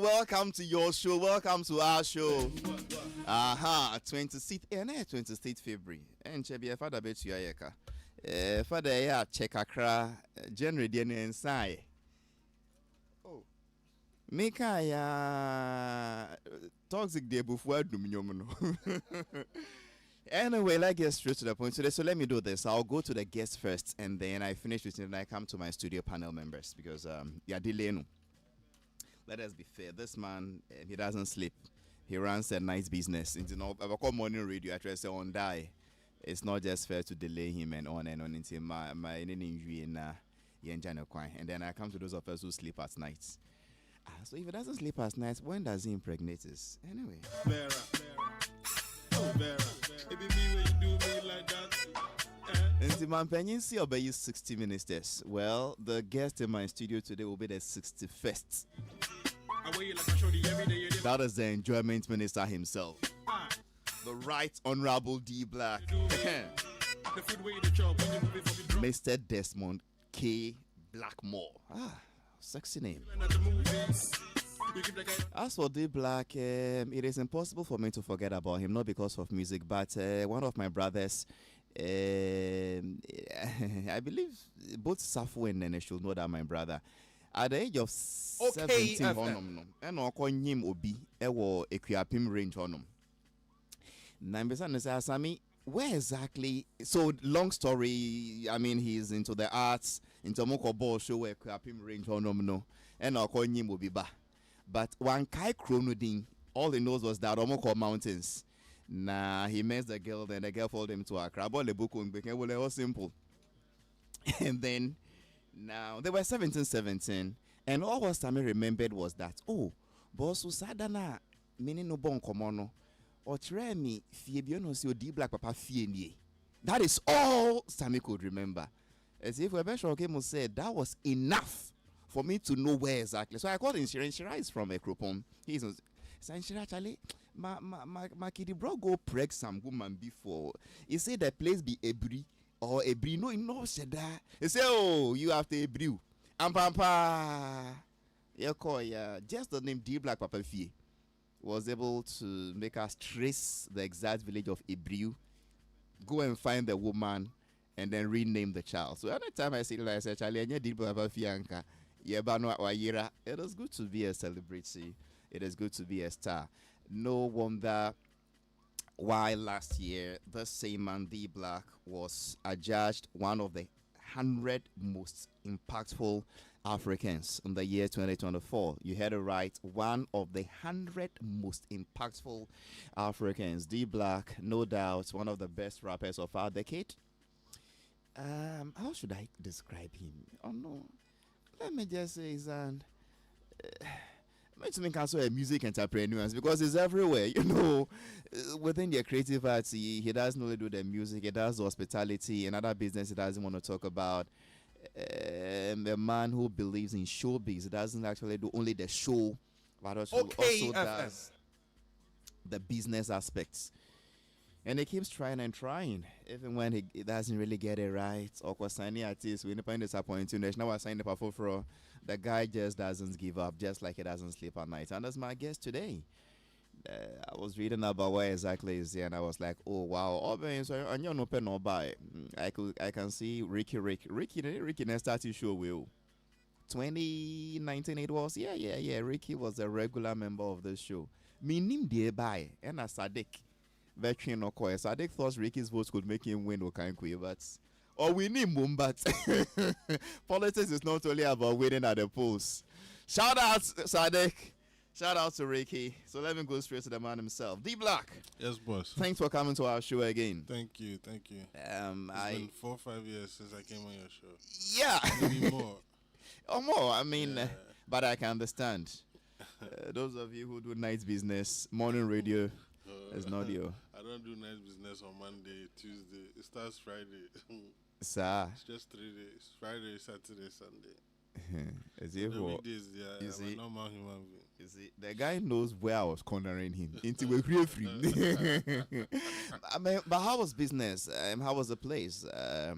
Welcome to your show. Welcome to our show. 26th, 26th February. And Chebi, Father bet you ayeka. Father, ya check akra. January the inside. Oh, Mika ya toxic day before dominion. Anyway, let's get straight to the point today. So let me do this. I'll go to the guests first, and then I finish with it, and I come to my studio panel members because yeah, delaying. Let us be fair. This man, he doesn't sleep. He runs a nice business. Into no, I call morning radio. I try to say on die. It's not just fair to delay him and on until my injury in and then I come to those of us who sleep at night. So if he doesn't sleep at night, when does he impregnate us? Anyway. Vera. It be me when you do me like that. And the man penny see obey 60 ministers. Well, the guest in my studio today will be the 61st. That is the enjoyment minister himself. The Right Honorable D Black. Mr. Desmond K. Blackmore. Sexy name. As for D Black, it is impossible for me to forget about him, not because of music, but one of my brothers, I believe both Safu and Nene should know that my brother, at the age of 17, and him Obi, ewo Equiapim range honum. Nambesa Sami, where exactly? So long story. I mean, he's into the arts, into Moko ball show where Equiapim range honum no, and him Obi ba. But one Kai Kronodin, all he knows was that Omoko Mountains. Nah, he met the girl, then the girl followed him to Accra. But the book was simple. And then, now, they were 17, and all what Sammy remembered was that, oh, boss Usadana, meaning no bon komono, or Tremi, Fiebiano, see D Black Papa Fienie. That is all Sammy could remember. As if Rebecca came and said, that was enough for me to know where exactly. So I called insurance. Shira is from Ekropom. He's saying, Shira Charlie, my kiddy bro go preg some woman before. He said the place be Ebri or Ebri. No, said that. He said, oh, you have to Ebri. Pampa. You call just the name D Black Papa Fie was able to make us trace the exact village of Ebri, go and find the woman, and then rename the child. So every time I see it, I say, Charlie, I need D Black Papa Fianka. It is good to be a celebrity. It is good to be a star. No wonder why last year the same man D Black was adjudged one of the 100 most impactful Africans in the year 2024. You heard it right. One of the 100 most impactful Africans. D Black, no doubt, one of the best rappers of our decade. How should I describe him? Oh no. Let me just say, he's an also a music entrepreneur because he's everywhere, within the creative arts. He doesn't only do the music, he does the hospitality and other business he doesn't want to talk about. A man who believes in showbiz. He doesn't actually do only the show, but also does the business aspects. And he keeps trying and trying, even when he doesn't really get it right. Or signing artists, we find disappointing. Now I signed up for the guy just doesn't give up, just like he doesn't sleep at night. And that's my guest today. I was reading about where exactly is here, and I was like, oh wow, I can see Ricky next started show will 2019 it was. Yeah. Ricky was a regular member of the show. Minim dearby and a Sadik. Veteran or Koya. So I thought Ricky's votes could make him win Okankwe, but we need Mumbat. Politics is not only about winning at the polls. Shout out Sadek. Shout out to Ricky. So let me go straight to the man himself. D Black. Yes, boss. Thanks for coming to our show again. Thank you. It's been 4 or 5 years since I came on your show. Yeah. Maybe more. Or more. I mean, but I can understand. Those of you who do night business, morning radio. It's not you. I don't do night business on Monday, Tuesday. It starts Friday. Sir. It's just 3 days. Friday, Saturday, Sunday. Is it the weekdays, I'm a normal human being. You see, the guy knows where I was cornering him. Into a free. I mean, but how was business? How was the place? There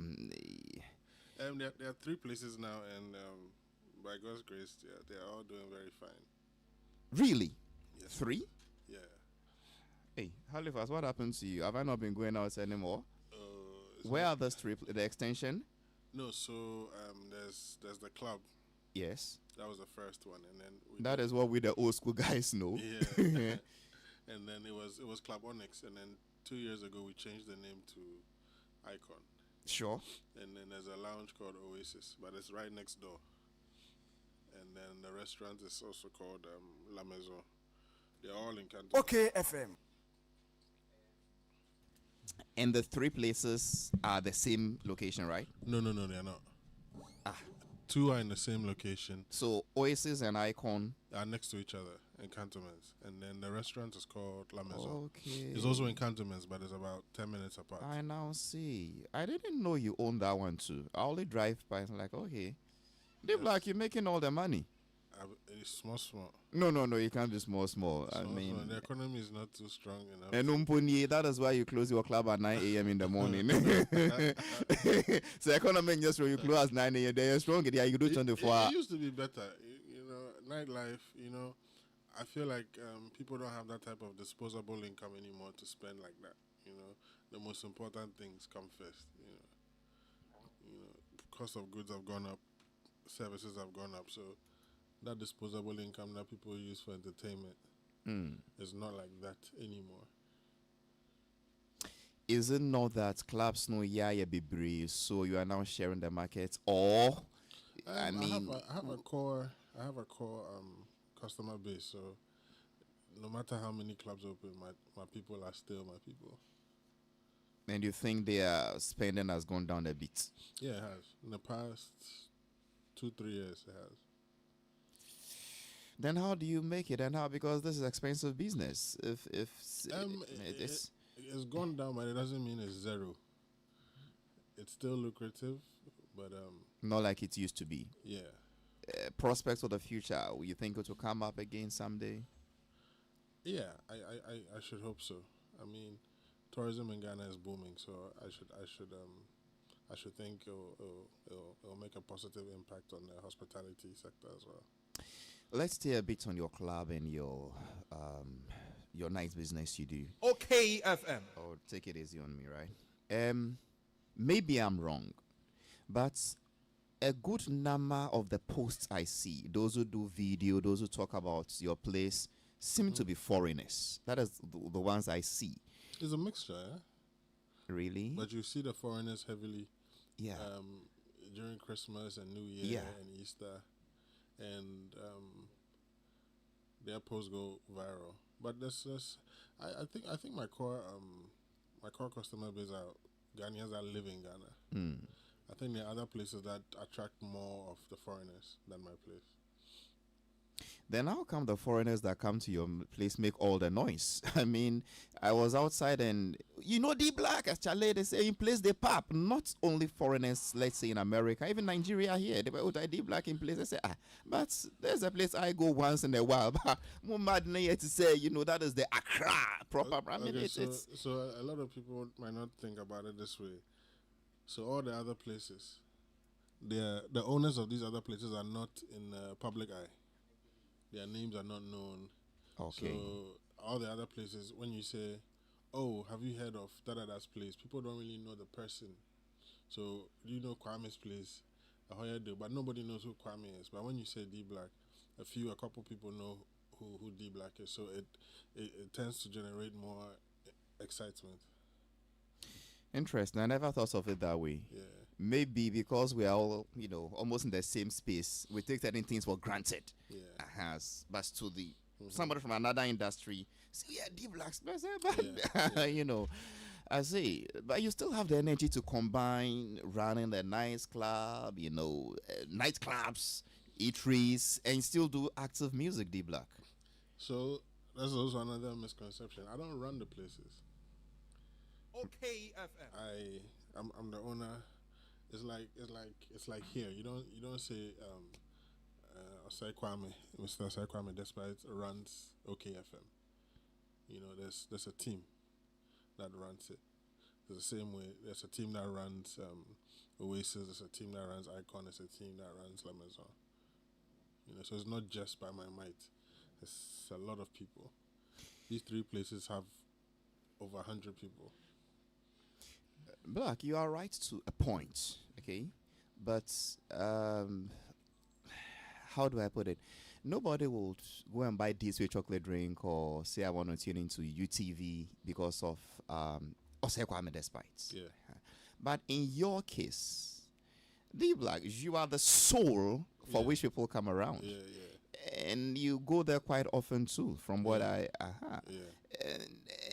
are 3 places now, and by God's grace, they are all doing very fine. Really? Yes. 3? Yeah. Hey, Halifax, what happened to you? Have I not been going out anymore? Where Not, are the strip, the extension? no, so there's the club. Yes. That was the first one, and then That is what we the old school guys know. Yeah. And then it was Club Onyx, and then 2 years ago we changed the name to Icon. Sure. And then there's a lounge called Oasis, but it's right next door. And then the restaurant is also called La Maison. They're all in Canton. Okay, FM. And the 3 places are the same location, right? No, they're not. Ah. 2 are in the same location. So Oasis and Icon are next to each other in Cantonments. And then the restaurant is called La Maison. Okay. It's also in Cantonments, but it's about 10 minutes apart. I now see. I didn't know you owned that one too. I only drive by and like, okay. Deep Black, you're making all the money. It's small. No, you can't be small. I mean, the economy is not too strong enough. And that is why you close your club at 9 a.m. in the morning. So economy just when you close at 9 a.m. They're strong. Yeah, you do 24 hours. It used to be better. Nightlife, I feel like people don't have that type of disposable income anymore to spend like that. The most important things come first. Cost of goods have gone up, services have gone up, so that disposable income that people use for entertainment is not like that anymore. Is it not that clubs no be so you are now sharing the market, or I have a core customer base, so no matter how many clubs open, my people are still my people. And you think their spending has gone down a bit? Yeah, it has. In the past 2-3 years, it has. Then how do you make it? And how? Because this is expensive business. It's gone down, but it doesn't mean it's zero. It's still lucrative, but not like it used to be. Yeah. Prospects for the future. You think it will come up again someday? Yeah, I should hope so. I mean, tourism in Ghana is booming, so I should think it'll make a positive impact on the hospitality sector as well. Let's stay a bit on your club and your nice business you do. Okay, FM. Oh, take it easy on me, right? Maybe I'm wrong, but a good number of the posts I see, those who do video, those who talk about your place, seem to be foreigners. That is the ones I see. It's a mixture, yeah? Really? But you see the foreigners heavily. Yeah. During Christmas and New Year and Easter. And their posts go viral. But I think my core customer base are Ghanaians that live in Ghana. I think there are other places that attract more of the foreigners than my place. Then how come the foreigners that come to your place make all the noise? I mean, I was outside and, D Black, as Charlie, they say in place they pop. Not only foreigners, let's say in America, even Nigeria here, they were D Black in place. They say, but there's a place I go once in a while. But more mad to say, that is the Accra proper. I mean, so a lot of people might not think about it this way. So all the other places, the owners of these other places are not in the public eye. Their names are not known. Okay. So all the other places, when you say, oh, have you heard of da-da-da's place? People don't really know the person. So you know Kwame's place, but nobody knows who Kwame is. But when you say D Black, a couple people know who D Black is. So it tends to generate more excitement. Interesting. I never thought of it that way. Yeah. Maybe because we are all, almost in the same space, we take certain things for granted. Yeah. But to the somebody from another industry, see, D Blacks, I say, but you still have the energy to combine running the nice club, nightclubs, eateries, and still do active music, D Black. So that's also another misconception. I don't run the places. Okay, FM. I'm the owner. It's like here. You don't say Osai Kwame, Mr. Osai Kwame, despite runs OKFM. There's a team that runs it. There's the same way. There's a team that runs Oasis. There's a team that runs Icon. There's a team that runs La Maison. So it's not just by my might. It's a lot of people. These 3 places have over 100 people. Black, you are right to a point, okay? But how do I put it? Nobody will go and buy this with chocolate drink or say I want to tune into UTV because of Ose Kwame Despite. Yeah. But in your case, D Black, you are the soul for which people come around. Yeah, yeah. And you go there quite often too, from what Yeah.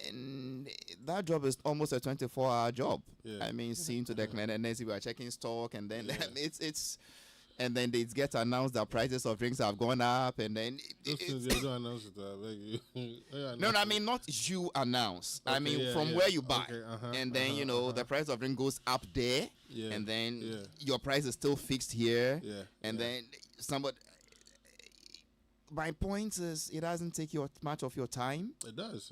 and that job is almost a 24-hour job. Yeah. I mean, seeing to the client, and then we are checking stock, and then Yeah. it's and then it gets announced that prices of drinks have gone up, and then Those things you don't announce it, I beg you. no, I mean not you announce. I Okay, mean yeah, from yeah. where you buy, Okay, and then the price of drink goes up there, Yeah, and then yeah. your price is still fixed here, Yeah, and yeah. then somebody. My point is, it doesn't take much of your time. It does.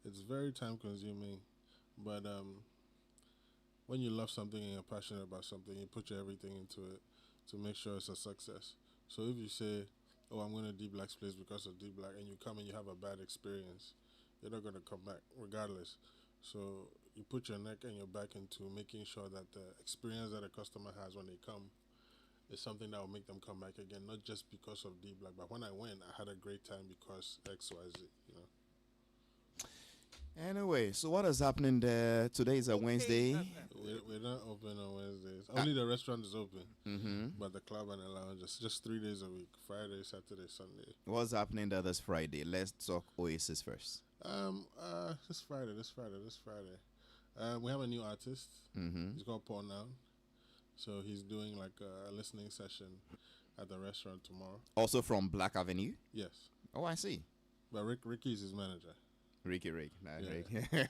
It's very time consuming, but when you love something and you're passionate about something, you put your everything into it to make sure it's a success. So if you say, "Oh, I'm going to D Black's place because of D Black," and you come and you have a bad experience, you're not going to come back regardless. So you put your neck and your back into making sure that the experience that a customer has when they come is something that will make them come back again, not just because of D Black, but when I went, I had a great time because X, Y, Z. You know. Anyway, so what is happening there? Today is a Wednesday. We're not open on Wednesdays. Only the restaurant is open, Mm-hmm. but the club and the lounge is just 3 days a week: Friday, Saturday, Sunday. What's happening there this Friday? Let's talk Oasis first. This Friday. We have a new artist. Mm-hmm. He's called Paul Now. So he's doing like a listening session at the restaurant tomorrow. Also from Black Avenue. Yes, Oh, I see. but Ricky is his manager. Rick. Yeah.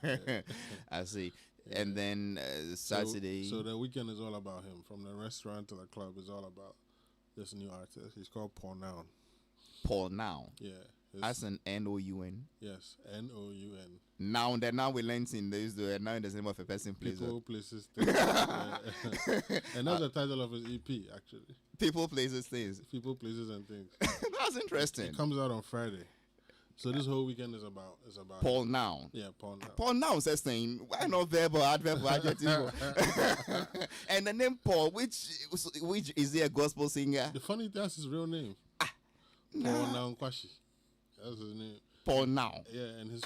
Rick. I see. Yeah. And then Saturday. So the weekend is all about him. From the restaurant to the club is all about this new artist. He's called Paul Now. Paul Now. Yeah. As an Noun. Yes, Noun. Now we learned in this now in the name of a person, please. People, places, things. Yeah. And that's the title of his EP, actually. People, places, things. People, places, and things. That's interesting. It comes out on Friday. So this whole weekend is about Paul Now. Yeah, Paul Now. Paul Now says thing. Why not verb or adverb or adjective? And the name Paul, which is he a gospel singer? The funny that's his real name. Paul Now Kwashi. That's his name. Paul Now. Yeah, and his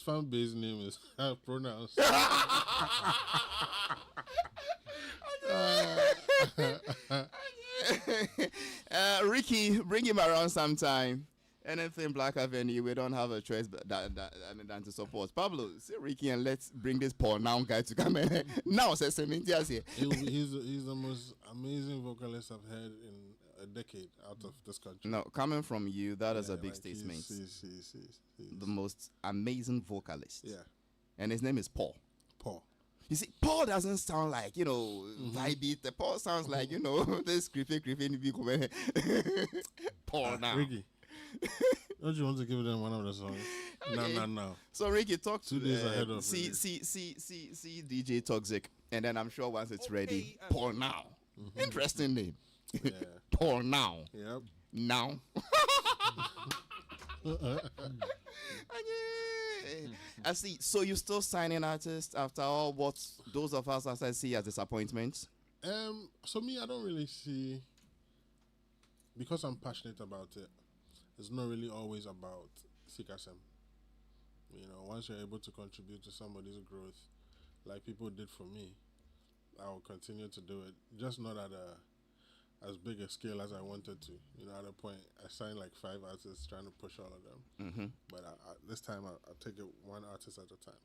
fan base name is pronounced. Ricky, bring him around sometime. Anything Black Avenue, we don't have a choice than to support. Pablo, say Ricky and let's bring this Paul Now guy to come in. Now, says Cemintias here. He's the most amazing vocalist I've heard in a decade out of this country. No, coming from you, that is a big like statement. He's The most amazing vocalist. yeah, And his name is Paul. Paul. You see, Paul doesn't sound like, vibey. The Paul sounds like, this creepy, Paul Now. Ricky, don't you want to give them one of the songs? Okay. No. So Ricky, talk to 2 days ahead of see DJ Toxic, and then I'm sure once it's ready, Okay, Paul Now. Interesting name. Yeah. Paul Now. Yep. Now. I see. So you still signing artists after all what those of us as I see as disappointments? So me, I don't really see, because I'm passionate about it. It's not really always about Sikasem. Once you're able to contribute to somebody's growth, like people did for me, I will continue to do it. Just not at as big a scale as I wanted to. At a point, I signed like 5 artists trying to push all of them. Mm-hmm. But this time, I'll take it one artist at a time.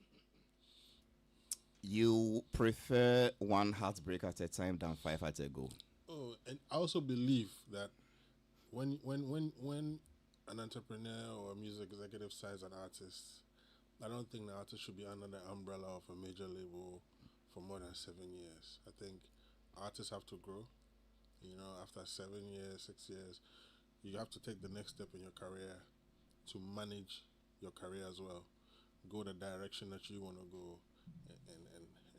You prefer one heartbreak at a time than 5 at a go. Oh, and I also believe that when an entrepreneur or a music executive signs an artist, I don't think the artist should be under the umbrella of a major label for more than 7 years. I think artists have to grow. After 7 years, 6 years, you have to take the next step in your career to manage your career as well. Go the direction that you want to go,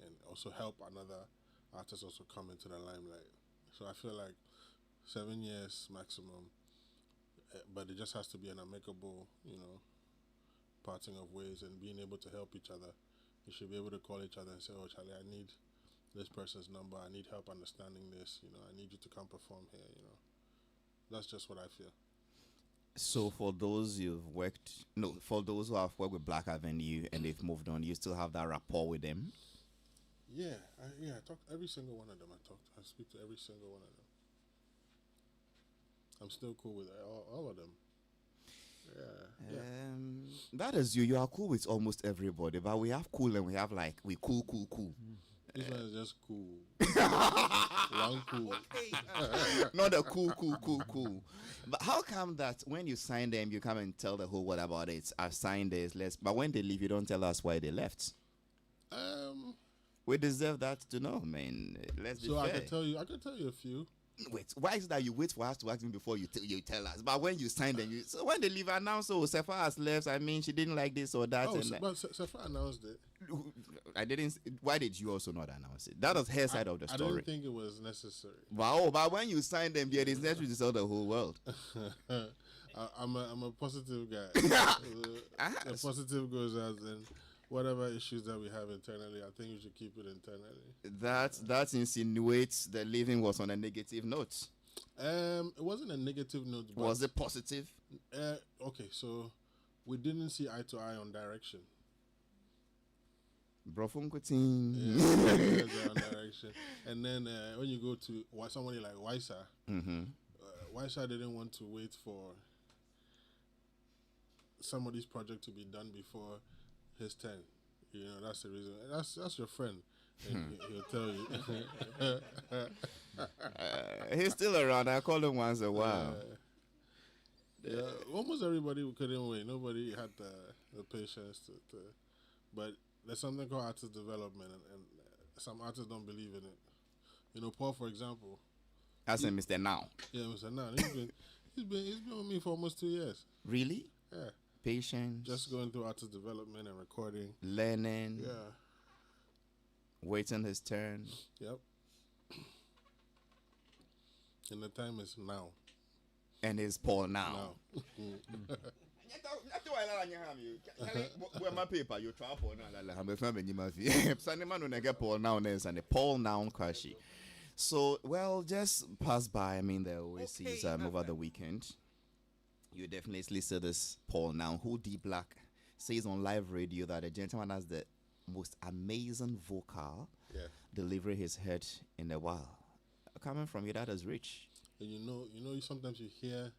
and also help another artist also come into the limelight. So I feel like 7 years maximum but it just has to be an amicable, parting of ways and being able to help each other. You should be able to call each other and say, "Oh, Charlie, I need this person's number. I need help understanding this. I need you to come perform here." That's just what I feel. So for those for those who have worked with Black Avenue and they've moved on, you still have that rapport with them? Yeah, I talk to every single one of them. I speak to every single one of them. I'm still cool with all of them. Yeah. That is you. You are cool with almost everybody, but we have cool and we have like we cool. This one is just cool. One cool. Not a cool. But how come that when you sign them, you come and tell the whole world about it? I've signed this, but when they leave, you don't tell us why they left. We deserve that to know, man. Let's be fair. I can tell you a few. Wait, why is it that you wait for us to ask me before you tell us? But when you sign them, so when they leave, announce, Sefa has left. I mean, she didn't like this or that. But Sefa announced it. I didn't. Why did you also not announce it? That was her side of the story. I didn't think it was necessary. Wow, but when you sign them, it is necessary to tell the whole world. I'm a positive guy. The positive goes out, and whatever issues that we have internally, I think we should keep it internally. That insinuates the leaving was on a negative note. It wasn't a negative note. But was it positive? Okay, so we didn't see eye to eye on direction. Brofunkutin. Yeah, on direction. And then when you go to somebody like Waisa, Waisa didn't want to wait for somebody's project to be done before his turn. That's the reason. That's your friend. He'll tell you. He's still around. I call him once a while. Almost everybody couldn't wait. Nobody had the patience to. But there's something called artist development, and some artists don't believe in it. Paul, for example. That's Mr. Now. Yeah, Mr. Now. He's been with me for almost 2 years. Really? Yeah. Patience. Just going through artist development and recording. Learning. Yeah. Waiting his turn. Yep. And the time is now. And it's Paul now. My paper, you try Paul now. I'm a family. Paul now and Paul now crashi. So, well, just pass by. I mean, they always sees over the weekend. You definitely see this Paul now, who D Black says on live radio that the gentleman has the most amazing vocal delivery he's heard in a while. Coming from you, that is rich. And sometimes you hear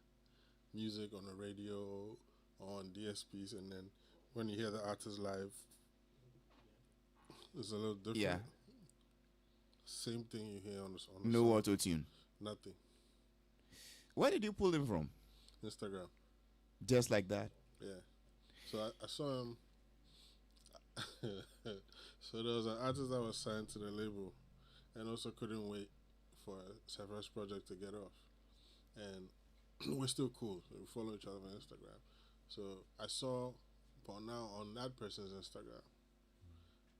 music on the radio or on DSPs, and then when you hear the artist live, it's a little different. Yeah. Same thing you hear on the no auto tune. Nothing. Where did you pull him from? Instagram. Just like that? Yeah. So I saw him. So there was an artist that was signed to the label and also couldn't wait for Sefa's project to get off. And we're still cool. We follow each other on Instagram. So I saw Paul now on that person's Instagram.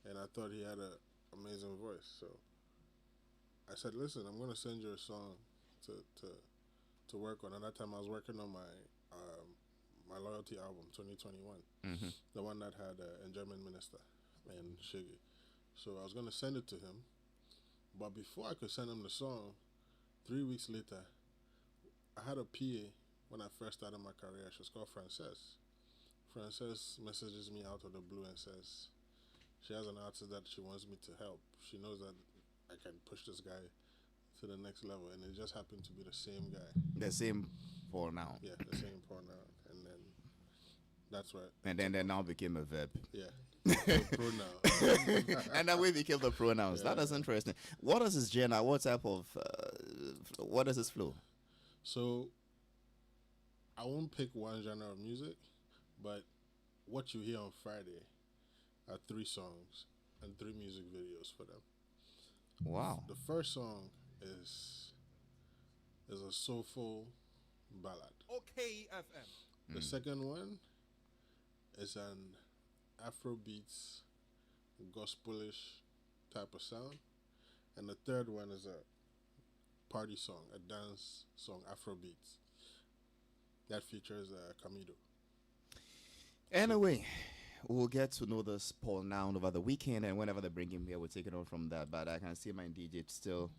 And I thought he had an amazing voice. So I said, listen, I'm going to send you a song to work on. At that time, I was working on my Loyalty album, 2021. The one that had Enjoyment Minister and Shiggy. So I was going to send it to him. But before I could send him the song, 3 weeks later, I had a PA when I first started my career. She was called Frances. Frances messages me out of the blue and says she has an artist that she wants me to help. She knows that I can push this guy to the next level, and it just happened to be the same guy. The same Paul now. Yeah, the same Paul now. And then that's right. And then they now became a verb. Yeah. Pronoun. And then we became the pronouns. Yeah. That is interesting. What is his genre? What type of what is his flow? So I won't pick one genre of music, but what you hear on Friday are 3 songs and 3 music videos for them. Wow. The first song is a soulful ballad. Okay, FM. The second one is an Afrobeats, gospelish type of sound. And the third one is a party song, a dance song, Afrobeats. that features Camido. Anyway, we'll get to know this Paul now over the weekend, and whenever they bring him here, we'll take it on from that. But I can see my DJ still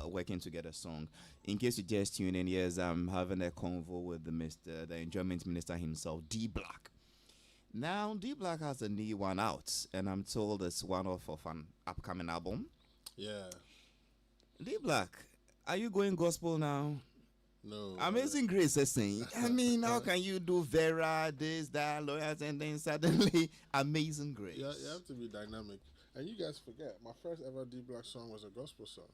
working to get a song. In case you just tune in, yes, I'm having a convo with the Enjoyment Minister himself, D Black. Now, D Black has a new one out, and I'm told it's one of an upcoming album. Yeah. D Black, are you going gospel now? No. Amazing Grace is saying, I mean, how can you do Vera, this, that, lawyers, and then suddenly Amazing Grace? Yeah, you have to be dynamic. And you guys forget, my first ever D Black song was a gospel song.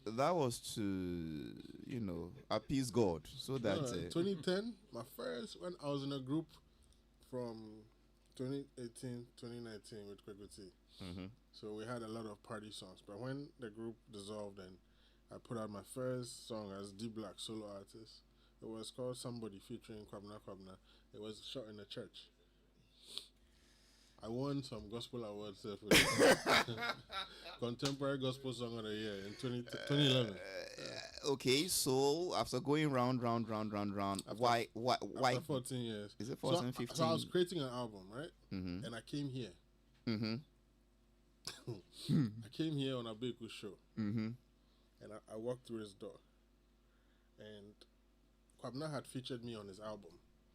That was to, appease God. So that. 2010, my first, when I was in a group from 2018, 2019 with Kwekuti. Mm-hmm. So we had a lot of party songs. But when the group dissolved and I put out my first song as D Black solo artist, it was called Somebody featuring Kwamna. It was shot in a church. I won some gospel awards there for Contemporary Gospel Song of the Year in 2011. Okay, so after going round, why? After 14 years. Is it 14, 15? So I was creating an album, right? Mm-hmm. And I came here. Mm-hmm. I came here on a Beku show. Mm-hmm. And I walked through his door. And Kwabna had featured me on his album.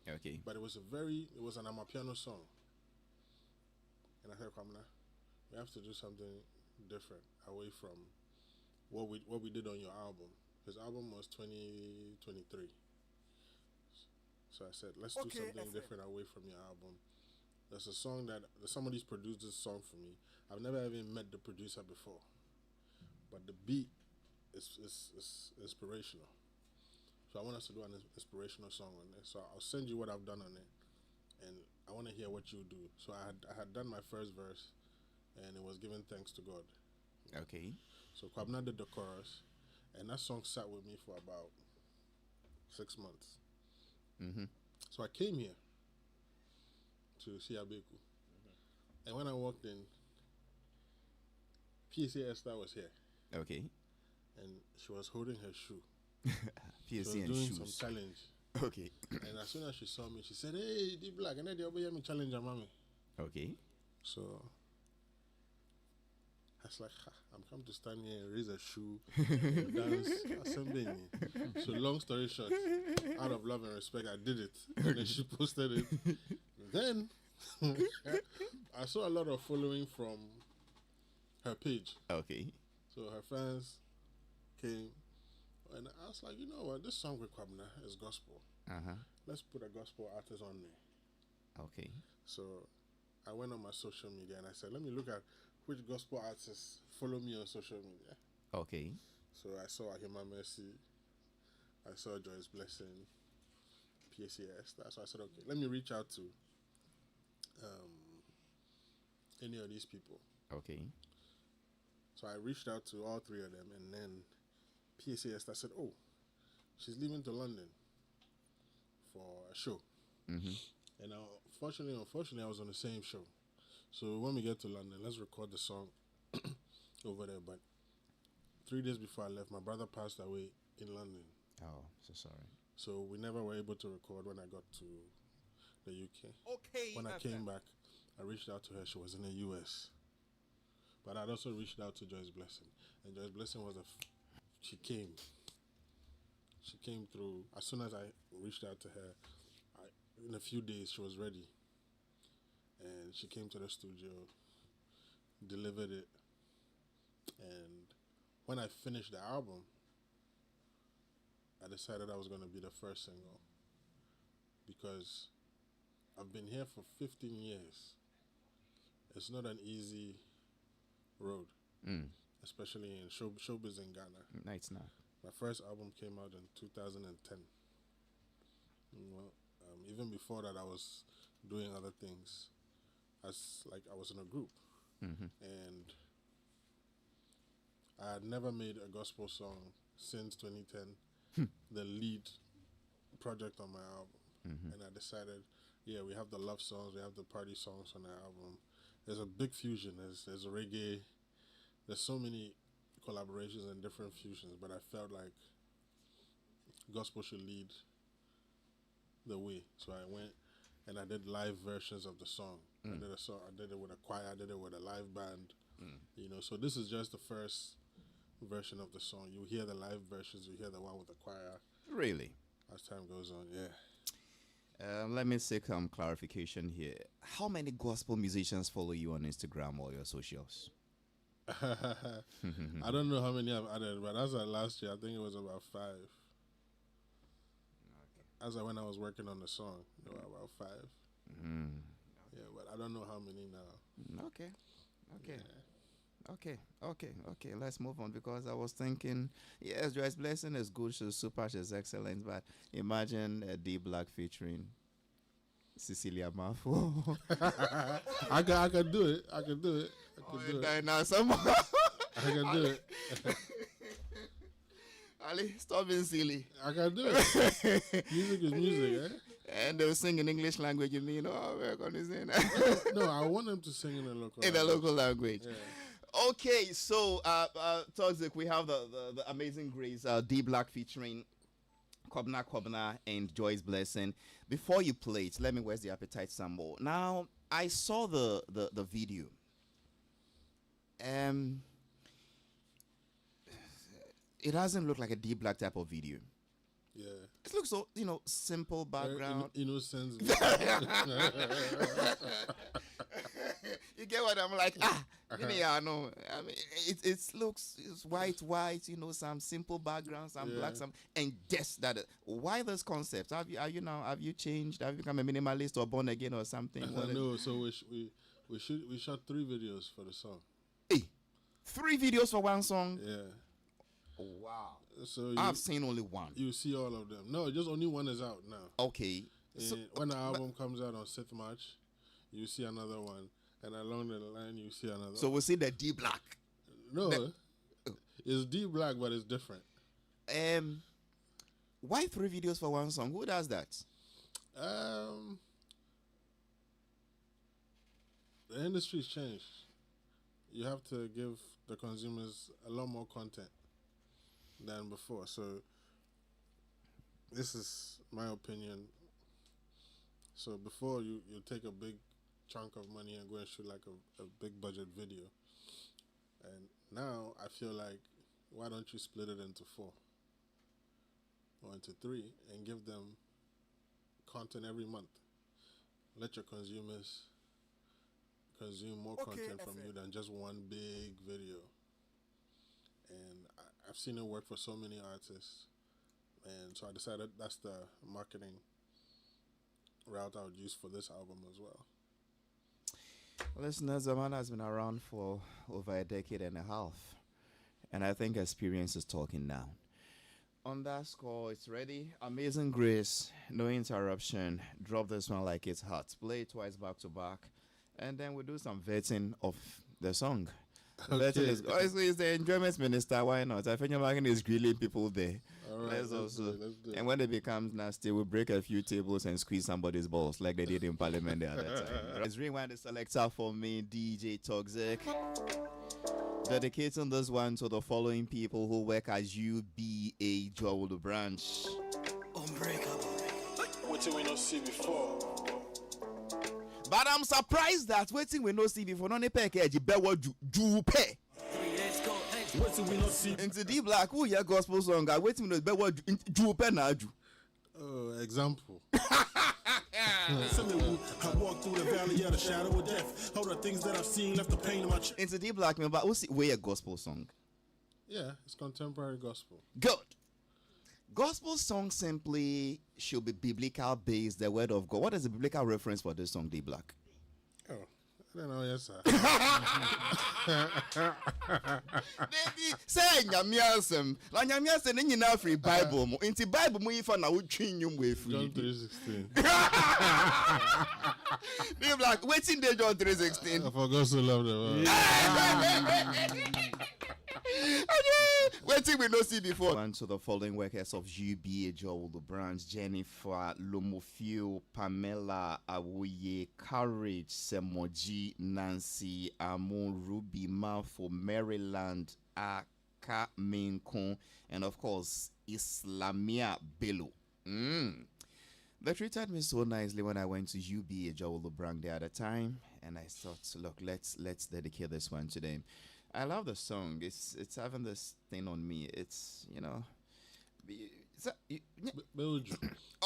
Okay. But it was an Amapiano song. And I said, Kwabna, we have to do something different away from what we did on your album. His album was 2023. So I said, let's do something different away from your album. There's a song that somebody's produced this song for me. I've never even met the producer before. But the beat is inspirational. So I want us to do an inspirational song on it. So I'll send you what I've done on it. And I want to hear what you do. So I had done my first verse, and it was giving thanks to God. Okay. So Kwabna did the chorus, and that song sat with me for about 6 months. Mm-hmm. So I came here to see Abeku. And when I walked in, PSA Esther was here. Okay. And she was holding her shoe. PSC She was and doing shoes. some challenge. Okay. And as soon as she saw me, she said, "Hey, D Black, and then they'll be me challenge your mommy." Okay. So I was like, I'm come to stand here and raise a shoe and dance. Assembly. So long story short, out of love and respect, I did it. And then she posted it. Then I saw a lot of following from her page. Okay. So her fans came, and I was like, you know what, this song with Kwabna is gospel. Uh-huh. Let's put a gospel artist on there. Okay. So I went on my social media and I said, let me look at which gospel artists follow me on social media. Okay. So I saw Ahima Mercy, I saw Joyce Blessing, PACS. So I said, okay, let me reach out to any of these people. Okay. So I reached out to all three of them, and then PACS said, oh, she's leaving to London for a show. Mm-hmm. And unfortunately, I was on the same show. So when we get to London, let's record the song over there. But 3 days before I left, my brother passed away in London. Oh, so sorry. So we never were able to record when I got to the UK. Okay. When I came back, I reached out to her. She was in the US. But I'd also reached out to Joyce Blessing. And Joyce Blessing was she came. She came through. As soon as I reached out to her, in a few days, she was ready. And she came to the studio, delivered it. And when I finished the album, I decided I was going to be the first single. Because I've been here for 15 years. It's not an easy road, especially in showbiz in Ghana. No, it's not. My first album came out in 2010. Well, even before that, I was doing other things. I was in a group, and I had never made a gospel song since 2010, the lead project on my album. And I decided, yeah, we have the love songs, we have the party songs on the album. There's a big fusion. There's a reggae. There's so many collaborations and different fusions, but I felt like gospel should lead the way. So I went and I did live versions of the song. I did a song. I did it with a choir. I did it with a live band. You know, so this is just the first version of the song. You hear the live versions. You hear the one with the choir. Really? As time goes on, yeah. Let me seek some clarification here. How many gospel musicians follow you on Instagram or your socials? I don't know how many I've added, but as of last year, I think it was about 5. As of when I was working on the song, there were about 5. Yeah, but I don't know how many now. Okay. Yeah. Okay. Let's move on because I was thinking, yes, Joyce Blessing is good, she's super, she's excellent, but imagine D Black featuring Cecilia Mafo. I can do it. I can do it. Now someone. I can do it. Ali, stop being silly. I can do it. Music is music, eh? And they'll sing in English language, you mean? Oh, we're going to sing that. No, I want them to sing in the local In the local language. Yeah. Okay, so Toxic, we have the amazing Grace, D Black featuring Kobna and Joyce Blessing. Before you play it, let me where's the appetite some more. Now, I saw the video. It doesn't look like a D Black type of video. Yeah. It looks so, simple background. Innocent. You get what I'm like? I know. I mean, it looks white, some simple background, some black, some, and just that. Why this concept? Have you changed? Have you become a minimalist or born again or something? No, so we shot 3 videos for the song. Hey, 3 videos for one song. Yeah. Wow. So I've seen only one. You see all of them. No, just only one is out now. Okay. So, when the album comes out on 6th March, you see another one. And along the line, you see another So we'll see the D Black. No. It's D Black, but it's different. Why 3 videos for one song? Who does that? The industry's changed. You have to give the consumers a lot more content than before. So this is my opinion. So before you take a big chunk of money and go and shoot like a big budget video. And now I feel like, why don't you split it into 4 or into 3 and give them content every month? Let your consumers consume more content from you than just one big video. And I've seen it work for so many artists. And so I decided that's the marketing route I would use for this album as well. Listeners, the man has been around for over a decade and a half. And I think experience is talking now. On that score, it's ready. Amazing Grace, no interruption. Drop this one like it's hot. Play it twice back to back. And then we'll do some vetting of the song. Okay. Vetting is, obviously, it's the enjoyment minister. Why not? I think your marketing is grilling people there. All right, let's do it. And when it becomes nasty, we'll break a few tables and squeeze somebody's balls like they did in Parliament the other time. Let's rewind the selector for me, DJ Toxic. Dedicating this one to the following people who work as UBA Joel Branch. Unbreakable. What did we not see before? But I'm surprised that waiting we no see before no pay keji bewo ju pay. What did we not see? Into D Black who your gospel song I waiting we no bewo ju pay na ju. Oh, example. Some who have walked through the valley of the shadow of death. All the things that I've seen left the pain in my chest. Into D Black me but who see where a gospel song? Yeah, it's contemporary gospel. Good. Gospel song simply should be biblical based, the word of God. What is the biblical reference for this song, D Black? Oh, I don't know, yes, sir. Say nyamiasem. La nyamiasem ni na free Bible mo. Inti Bible mo ifa na wotwi nyum we free. John 3:16. D Black, waiting day John 3:16. For God so loved the world. Waiting we no see before. And to the following workers of UBA Joel the Branch, Jennifer Lomofio, Pamela Awoye, Courage, Semoji, Nancy, Amon, Ruby, Malfo, Maryland, Aka Minkon, and of course Islamia Bello. They treated me so nicely when I went to UB Joel Brang the other time, and I thought, look, let's dedicate this one to them. I love the song. It's having this thing on me. It's it's Belgium.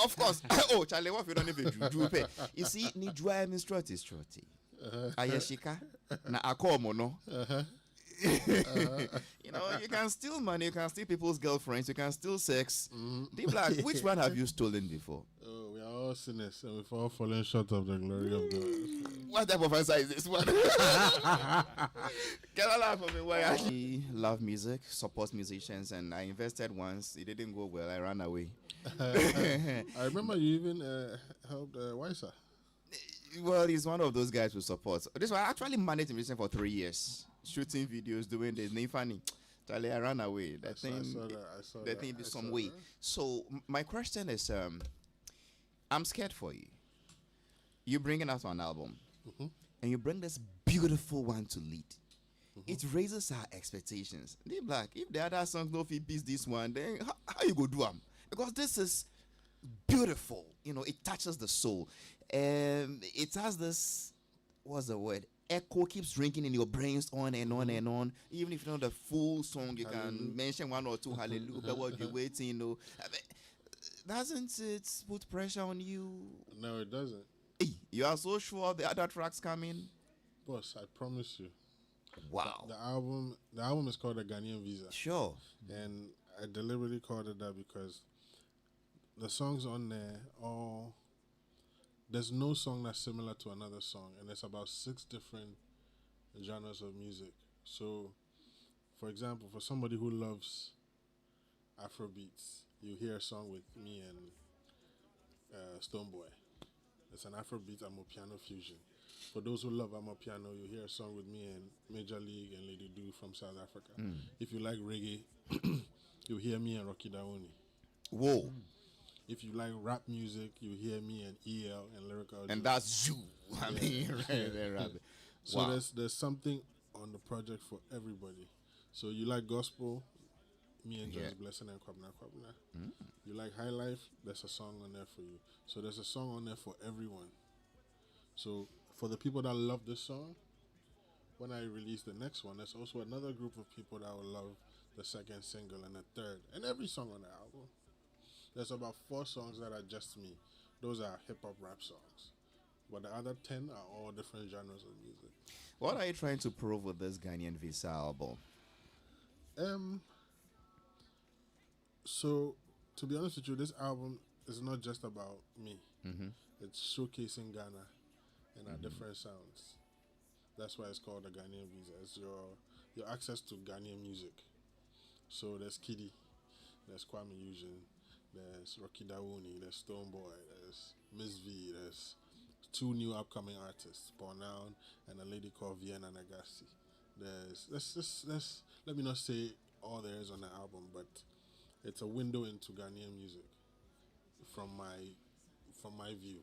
of course. Oh, Charlie, what if you don't even do pay? You see, ni dry me strutty. Ayashika na akomo no. You know, you can steal money, you can steal people's girlfriends, you can steal sex. Deep Black, which one have you stolen before? Oh, we are all sinners and we've all fallen short of the glory of God. What type of answer is this one? Can I laugh for me? Why I love music, support musicians, and I invested once. It didn't go well. I ran away. I remember you even helped Weiser. Well, he's one of those guys who supports. This one I actually managed musician for 3 years, shooting videos, doing this. Name funny. Charlie, I ran away. I saw that thing be some way. So my question is, I'm scared for you. You're bringing out an album, and you bring this beautiful one to lead. It raises our expectations. They Black, if the other songs don't fit beats this one, then how you go do them? Because this is beautiful. You know, it touches the soul. It has this, what's the word? Echo keeps ringing in your brains on and on and on. Even if you know the full song, you can mention one or two hallelujah, what you're waiting, you know. Doesn't it put pressure on you? No, it doesn't. Hey, you are so sure the other tracks coming? Boss, I promise you. Wow. The album is called The Ghanaian Visa. Sure. And I deliberately called it that because the songs on there all, there's no song that's similar to another song, and it's about 6 different genres of music. So, for example, for somebody who loves Afrobeats, you hear a song with me and Stoneboy. It's an Afrobeat Piano fusion. For those who love Piano, you hear a song with me and Major League and Lady Do from South Africa. If you like reggae, you hear me and Rocky Daoni. Whoa. If you like rap music, you hear me and EL and Lyrical. And that's you. I mean, right. So Wow. there's something on the project for everybody. So you like gospel, me and Joyce Blessing and Kwabena. You like high life, there's a song on there for you. So there's a song on there for everyone. So for the people that love this song, when I release the next one, there's also another group of people that will love the second single and the third and every song on the album. There's about 4 songs that are just me. Those are hip-hop rap songs. But the other 10 are all different genres of music. What are you trying to prove with this Ghanaian Visa album? So, to be honest with you, this album is not just about me. It's showcasing Ghana and our different sounds. That's why it's called the Ghanaian Visa. It's your access to Ghanaian music. So there's Kiddy, there's Kwame Eugene, there's Rocky Dawooni, there's Stoneboy, there's Miss V, there's 2 new upcoming artists, Paul Noun and a lady called Vienna Nagasi. Let's let me not say all there is on the album, but it's a window into Ghanaian music from my view.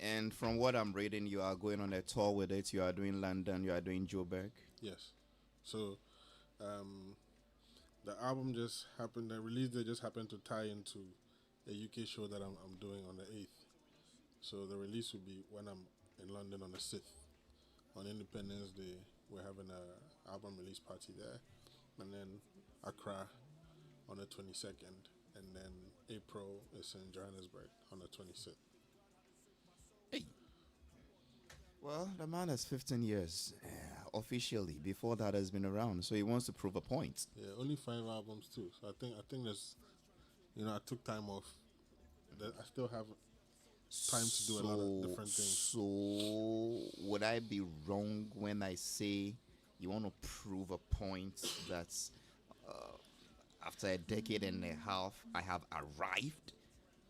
And from what I'm reading, you are going on a tour with it. You are doing London, you are doing Joburg. Yes. So the album just happened, the release date just happened to tie into a UK show that I'm doing on the 8th. So the release will be when I'm in London on the 6th. On Independence Day, we're having a album release party there. And then Accra on the 22nd. And then April is in Johannesburg on the 26th. Hey. Well, the man has 15 years officially. Before that has been around, so he wants to prove a point. Yeah, only 5 albums too. So I think there's, I took time off. I still have time to do a lot of different things. So would I be wrong when I say you want to prove a point that after a decade and a half, I have arrived?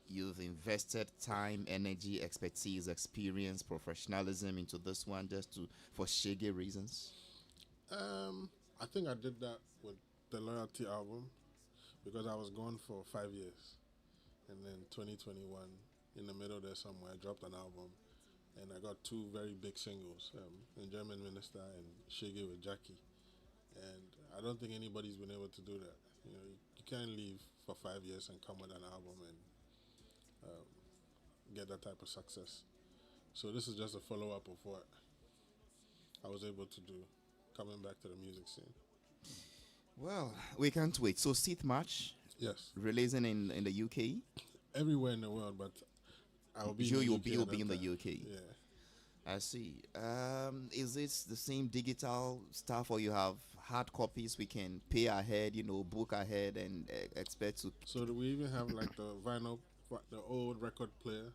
You've invested time, energy, expertise, experience, professionalism into this one just for shaggy reasons? I think I did that with the Loyalty album because I was gone for 5 years. And then 2021, in the middle there somewhere, I dropped an album. And I got 2 very big singles, German Minister and Shaggy with Jackie. And I don't think anybody's been able to do that. You can't leave for 5 years and come with an album and get that type of success. So this is just a follow-up of what I was able to do coming back to the music scene. Well, we can't wait. So 6th March, Yes, releasing in the UK. everywhere in the world, but I'll be Sure, in the you'll UK be at you'll that be in the time. UK. Yeah. I see. Is it the same digital stuff, or you have hard copies we can pay ahead, book ahead and expect to? So do we even have like the vinyl, the old record player,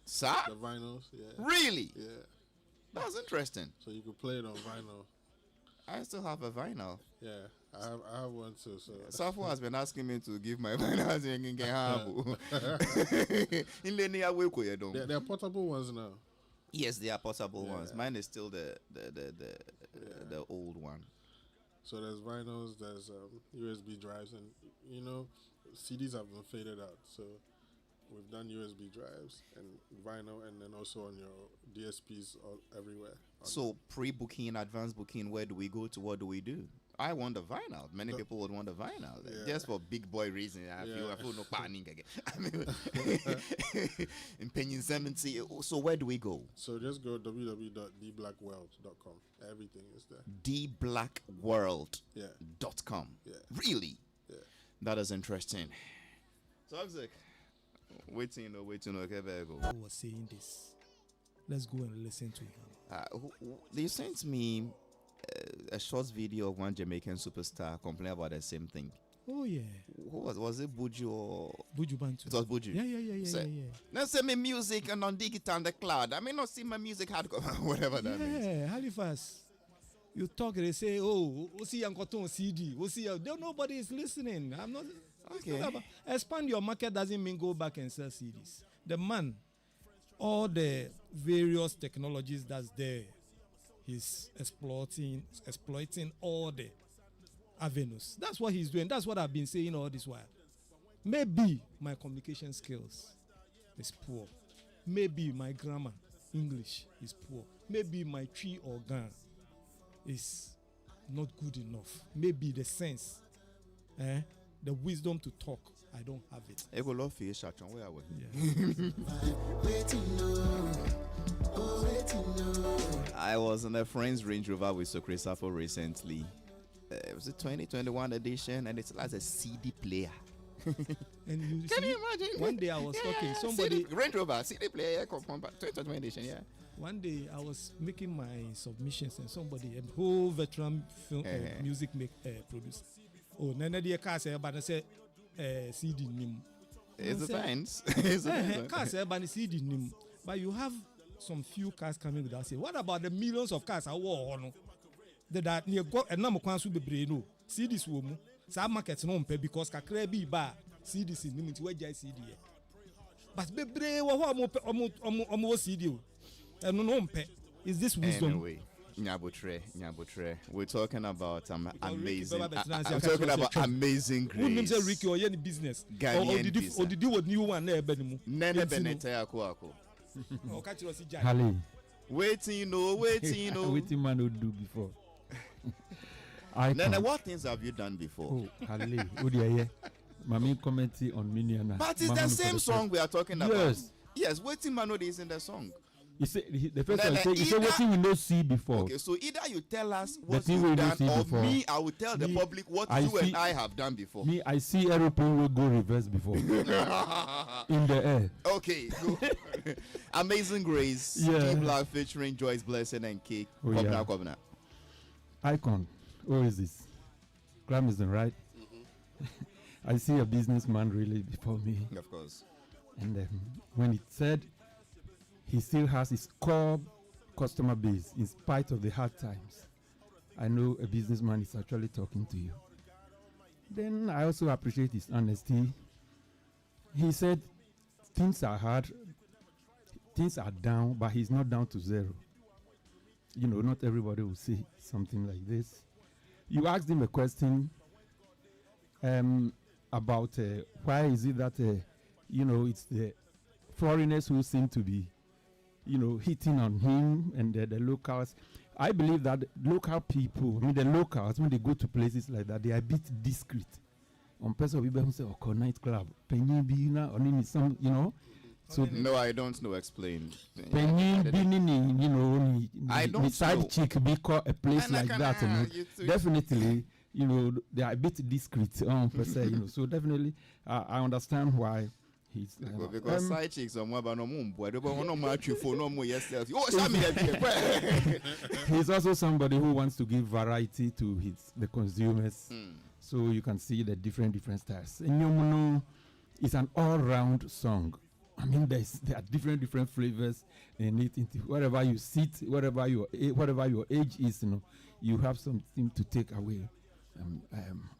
Sir? the vinyls? Yeah. Really? Yeah. That's interesting. So you could play it on vinyl. I still have a vinyl. Yeah, I have one too. So Safu has been asking me to give my vinyls in Gengabo. there are portable ones now. Yes, they are portable Yeah. ones. Mine is still the old one. So there's vinyls, there's USB drives, and CDs have been faded out. So we've done USB drives and vinyl, and then also on your DSPs everywhere. So pre-booking, advance booking, where do we go to? What do we do? I want the vinyl. Many people would want the vinyl, Yeah. just for big boy reasons. I feel no panic again. I mean, in Penyon Cemetery. So where do we go? So just go www.dblackworld.com. Everything is there. dblackworld.com. Yeah. Really? Yeah. That is interesting. Toxic. Waiting. Okay, there go. Who was saying this? Let's go and listen to him. They sent me a short video of one Jamaican superstar complaining about the same thing. Oh yeah. Who was it? Buju or Buju Bantu. it was Buju? Yeah. Now send me music and on digital on the cloud. I may not see my music hardcore, whatever that means. Yeah, Halifax. You talk, they say, oh, we'll see Yankoton CD. We'll see. Nobody is listening. I'm not. Okay. Expand your market doesn't mean go back and sell CDs. The man, all the various technologies that's there, he's exploiting all the avenues. That's what he's doing. That's what I've been saying all this while. Maybe my communication skills is poor. Maybe my grammar, English, is poor. Maybe my tree organ is not good enough. Maybe the sense, the wisdom to talk, I don't have it. Where are we? I was in a friend's Range Rover with Sokre Safo recently. It was a 2021 edition, and it's like a CD player. And you Can see, you imagine? one day I was talking, somebody, CD, Range Rover CD player, 2021 edition, yeah. one day I was making my submissions and somebody, a whole veteran film music producer. Oh, none of the cars but I said CD nim. It's the fans. It's the fans. Cars but CD nim. But you have some few cars coming with us. What about the millions of cars I wore on? That you got a number of be brain. CDs woman. Some markets no pay because kakre be bar CDs in limit where jai CD. But be brave or CD. And no pay. Is this wisdom? Anyway, Nyabutre. We're talking about amazing. Ricky, I'm talking about Amazing Who names Grace. Ricky or any business? Ghanaian Or did you what new one there? Benemu. Nene Benete Akuako. Oh, catch us Jai. Hali, Waiting, waiting man would do before. I Nene, can. what things have you done before? Oh, Hali, Udia, Mami commenting on Miniana. But it's the same song we are talking about. Yes. Yes, Waiting Manod is in the song. You say the first Nene, one. He said, "What we no see before." Okay, so either you tell us what thing we you've don't done, see or before. me, I will tell the Me, public what I you see- and I have done before. Me, I see aeroplane will go reverse before in the air. Okay, go. Amazing Grace, Yeah. Black featuring Joyce Blessing and Cake. Oh, yeah. Icon, where is this? Gramison, right? I see a businessman really before me, Of course. and when it said he still has his core customer base in spite of the hard times, I know a businessman is actually talking to you. Then I also appreciate his honesty. He said things are hard, things are down, but he's not down to zero. You know, not everybody will say something like this. You asked him a question about why is it that, it's the foreigners who seem to be, hitting on him and the locals. I believe that local people, the locals, when they go to places like that, they are a bit discreet. On person people say, "Okay, nightclub, penny be na, or some, So No, I don't know. Explain. Penny Binini, you know, I don't side know. chick be called a place And I like can- that, you know. Definitely, you know, they are a bit discreet, per se, you know. So definitely, I understand why he's. Because side chicks are more about no more. They don't know much for no more yourself. Oh, Sammy, He's also somebody who wants to give variety to the consumers, so you can see the different styles. And you know, it's an all-round song. I mean, there are different flavors in it. Wherever you sit, whatever your age is, you know, you have something to take away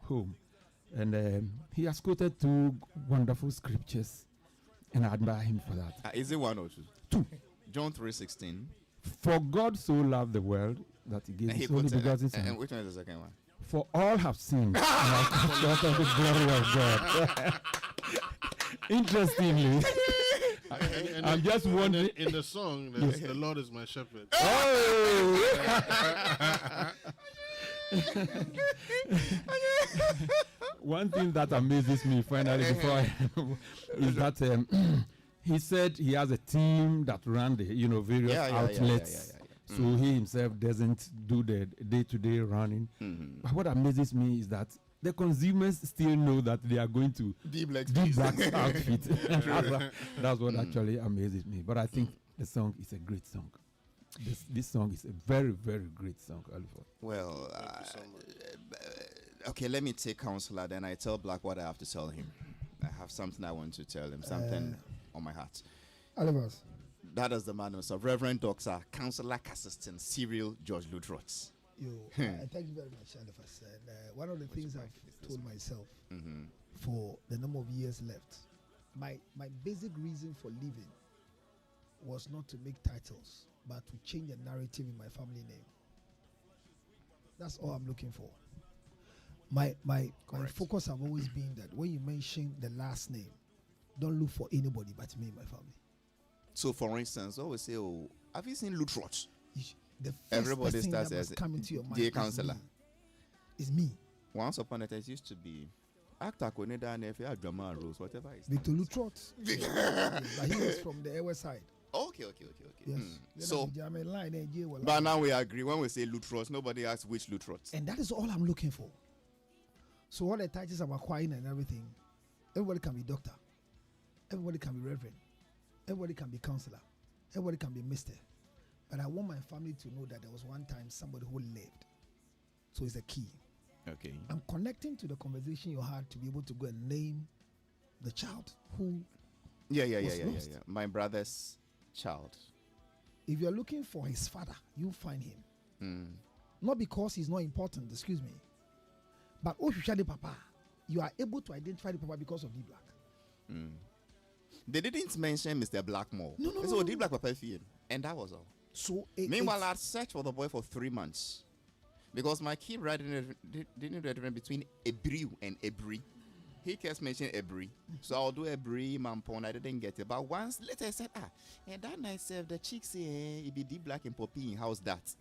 home. And he has quoted 2 wonderful scriptures, and I admire him for that. Is it 1 or 2? 2. John 3:16. For God so loved the world that he gave And he his only quoted, begotten Son. and which one is the second one? For all have sinned and are cut short of the glory of God. Interestingly, And I'm just wondering. in the song, there's the Lord is my shepherd. One thing that amazes me finally is that he said he has a team that run the various outlets. So he himself doesn't do the day-to-day running. But what amazes me is that the consumers still know that they are going to D-Black's outfit. That's what actually amazes me. But I think the song is a great song. This song is a very, very great song, Oliver. Well, okay, let me take Counselor, then I tell Black what I have to tell him. I have something I want to tell him, something on my heart. Oliver. That is the man himself, Reverend Doctor, Counselor Assistant, Cyril George Lutrot. Thank you very much, Oliver. One of the things I've told myself for the number of years left, my basic reason for living was not to make titles, but to change the narrative in my family name. That's all I'm looking for. My focus have always been that when you mention the last name, don't look for anybody but me and my family. So, for instance, always say, "Oh, have you seen Lutrot?" The first Everybody person starts that as must come into your mind dear Counselor. is me. Once upon a time, it used to be actor Koneda and if you had drama Rose, whatever it is. Victor Lutrot. But he was from the Ewe side. Okay. Yes. So, Then line, but now we agree when we say Lutrot, nobody asks which Lutrot. and that is all I'm looking for. So all the titles I'm acquiring and everything, everybody can be doctor, everybody can be reverend, everybody can be counselor, everybody can be mister. But I want my family to know that there was one time somebody who lived. So it's a key. Okay. I'm connecting to the conversation you had to be able to go and name the child who. Yeah. lost. My brother's child. If you're looking for his father, you'll find him. Not because he's not important, excuse me. But the papa, you are able to identify the papa because of D Black. They didn't mention Mr. Blackmore. No. So D Black Papa Fiend, and that was all. So Meanwhile, I searched for the boy for 3 months because my kid didn't know the difference between Ebri and Ebri. He kept mentioning Ebri, so I'll do Ebri, Mampon. I didn't get it, but once later I said, and that night the chick say it be D Black and Poppy. How's that?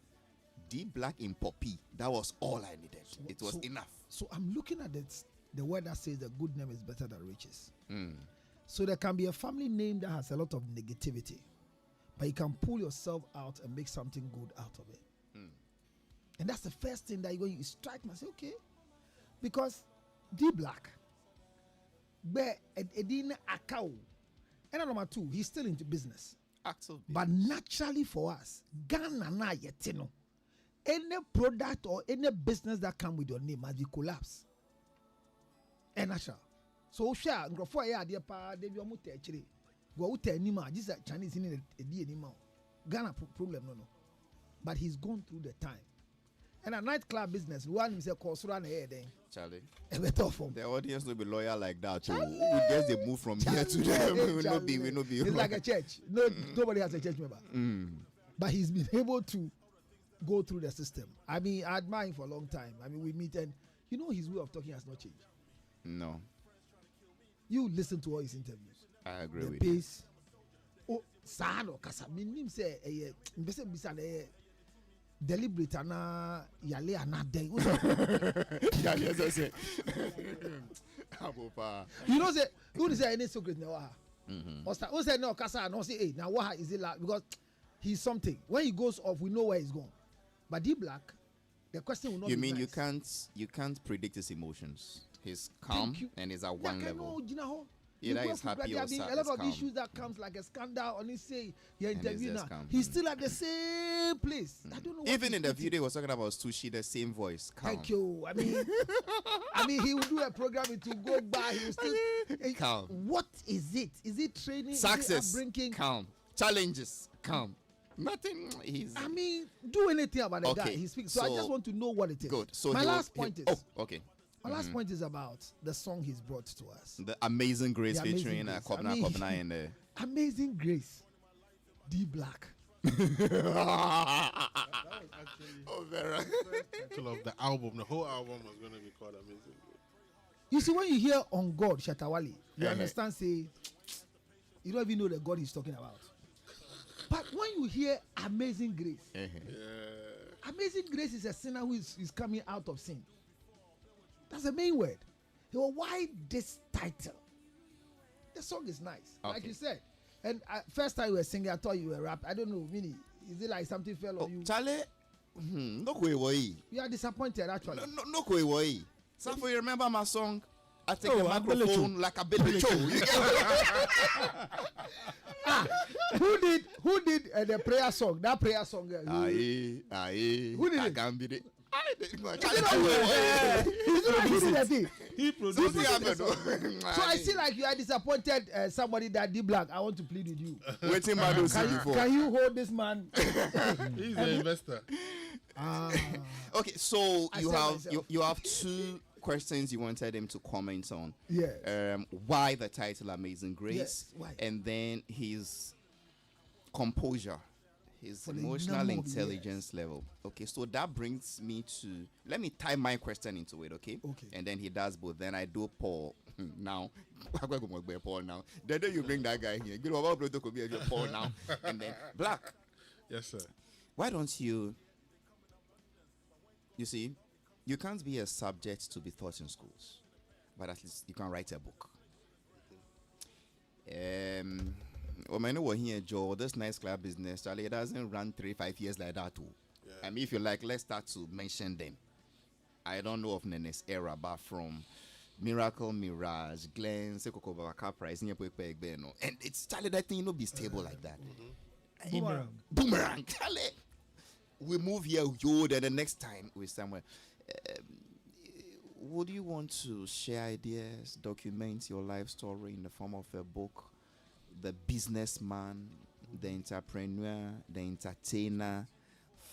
D Black in Poppy. That was all I needed. It was enough. So I'm looking at the word that says that good name is better than riches. So there can be a family name that has a lot of negativity, but you can pull yourself out and make something good out of it. And that's the first thing that you strike and say, okay, because D Black, but Edina Akao, and number 2, he's still into business. Active. But naturally for us, Ghana na yetino. Any product or any business that come with your name must be collapse. And natural. So share ngrofo ya ade pa de bi omo ta chire. Go uta anima this is Chinese in a di anima. Ghana problem no. But he's gone through the time. And a nightclub business, one is a course run ahead then. Charlie. The audience will be loyal like that too. We guess they move from here to there. We will not be. It's like a church. Nobody has a church member. But he's been able to go through the system. I mean, I admire him for a long time. I mean, we meet and his way of talking has not changed. No. You listen to all his interviews. I agree with pace. Oh, Sano Kasa. Minim say a deliberate ana yale ana day. Say. You know say any secret now. Who said no, Kasa? No, say, hey, now what is it like? Because he's something. When he goes off, we know where he's gone. But D Black, the question will not You be mean nice. you can't predict his emotions? He's calm and he's at one level. Either he's happy or sad. A lot of calm. issues that comes like a scandal on his say he And interview he's now. just calm. He's still at the same place. I don't know. What Even he's in the eating. video, he was talking about sushi, the same voice. Calm. Thank you. I mean, he will do a program. It will go by. He will still Calm. What is it? Is it training? Success. Is it upbringing? Calm. Challenges. Calm. Nothing. He's. I mean, do anything about the Okay, guy. He speaks. So I so- just want to know what it is. Good. So my last point is. Oh, okay. My last point is about the song he's brought to us. The Amazing Grace The Amazing featuring Grace. Kobna I mean- Kobna in there. Amazing Grace, D Black. Oh, Vera. Title of the album, the whole album was going to be called Amazing Grace. You see, when you hear On God, Shatawali, you understand, say, you don't even know the God he's talking about. But when you hear Amazing Grace, Amazing Grace is a sinner who is coming out of sin. That's the main word. So why this title? The song is nice, like Okay. you said. And first time you were singing, I thought you were rap. I don't know, meaning, is it like something fell on you? Charlie, no kwe woi. You are disappointed, actually. No kwe woi. Safo, you remember my song? I take Oh, a microphone like a belly show. Who did the prayer song? That prayer song. Aye. Who did I it? can't be it. He produced it. So I see like you are disappointed. Somebody that did black. I want to plead with you. Waiting man do see before. Can you hold this man? He's an investor. Okay, so I you said have myself. you have two questions you wanted him to comment on. Yeah. Why the title Amazing Grace? Yes, why? And then his composure, his For the emotional number of intelligence level. Okay, so that brings me to, let me tie my question into it, okay? Okay. And then he does both. Then I do Paul now. I'm going to go Paul now. The day you bring that guy here, you know about could be Paul now. And then Black. Yes, sir. Why don't you see, you can't be a subject to be taught in schools, but at least you can write a book. When I know we're here, Joe, this nice club business, Charlie, it doesn't run 3-5 years like that too. Yeah. I mean, if you like, let's start to mention them. I don't know of Nene's era, but from Miracle, Mirage, Glenn, Sekoko Baka Price, and it's Charlie, that thing, be stable like that. Boomerang, Charlie. We move here, yo, then the next time we're somewhere. Would you want to share ideas, document your life story in the form of a book? The businessman, the entrepreneur, the entertainer,